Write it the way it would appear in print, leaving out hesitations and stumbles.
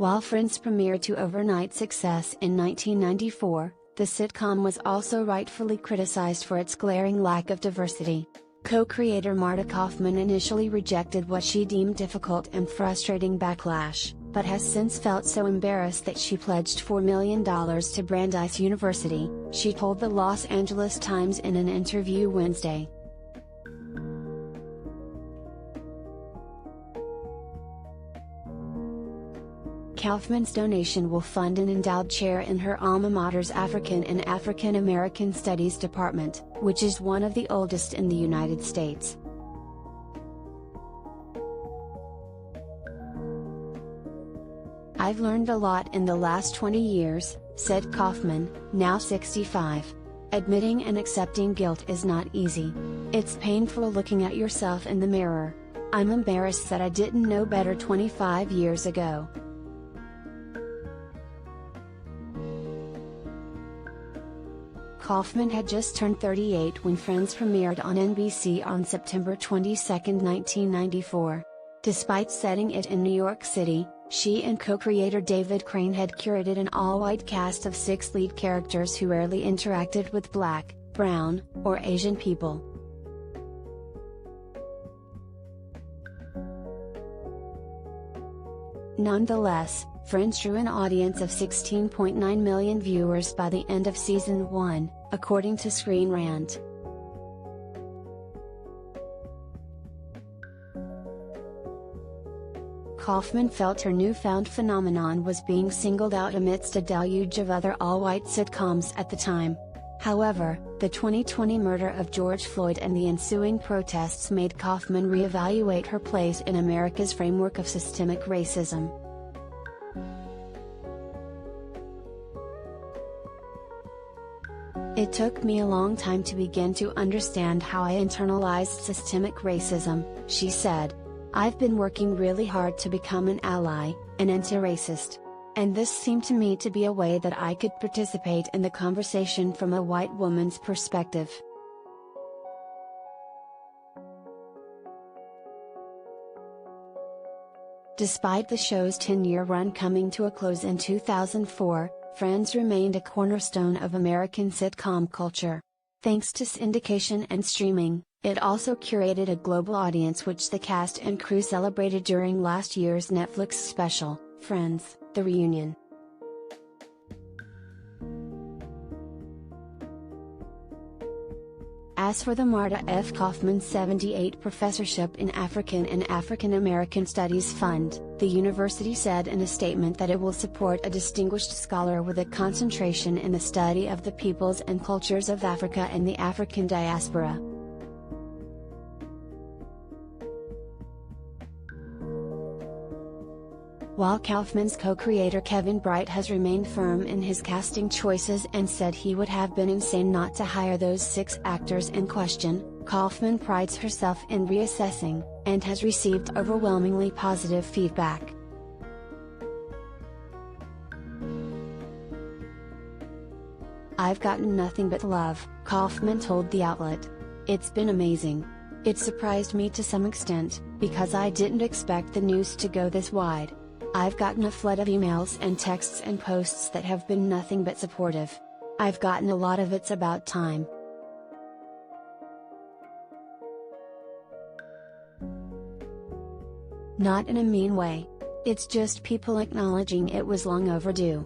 While Friends premiered to overnight success in 1994, the sitcom was also rightfully criticized for its glaring lack of diversity. Co-creator Marta Kauffman initially rejected what she deemed difficult and frustrating backlash, but has since felt so embarrassed that she pledged $4 million to Brandeis University, she told the Los Angeles Times in an interview Wednesday. Kauffman's donation will fund an endowed chair in her alma mater's African and African American Studies department, which is one of the oldest in the United States. "I've learned a lot in the last 20 years, said Kauffman, now 65. Admitting and accepting guilt is not easy. It's painful looking at yourself in the mirror. I'm embarrassed that I didn't know better 25 years ago." Kauffman had just turned 38 when Friends premiered on NBC on September 22, 1994. Despite setting it in New York City, she and co-creator David Crane had curated an all-white cast of 6 lead characters who rarely interacted with Black, brown, or Asian people. Nonetheless, Friends drew an audience of 16.9 million viewers by the end of season 1, according to Screen Rant. Kauffman felt her newfound phenomenon was being singled out amidst a deluge of other all-white sitcoms at the time. However, the 2020 murder of George Floyd and the ensuing protests made Kauffman reevaluate her place in America's framework of systemic racism. "It took me a long time to begin to understand how I internalized systemic racism," she said. "I've been working really hard to become an ally, an anti-racist. And this seemed to me to be a way that I could participate in the conversation from a white woman's perspective." Despite the show's 10-year run coming to a close in 2004, Friends remained a cornerstone of American sitcom culture. Thanks to syndication and streaming, it also curated a global audience which the cast and crew celebrated during last year's Netflix special, Friends: The Reunion. As for the Marta F. Kauffman 78 Professorship in African and African American Studies Fund, the university said in a statement that it will support a distinguished scholar with a concentration in the study of the peoples and cultures of Africa and the African diaspora. While Kauffman's co-creator Kevin Bright has remained firm in his casting choices and said he would have been insane not to hire those 6 actors in question, Kauffman prides herself in reassessing, and has received overwhelmingly positive feedback. "I've gotten nothing but love," Kauffman told the outlet. "It's been amazing. It surprised me to some extent, because I didn't expect the news to go this wide. I've gotten a flood of emails and texts and posts that have been nothing but supportive. I've gotten a lot of it's about time." "Not in a mean way. It's just people acknowledging it was long overdue.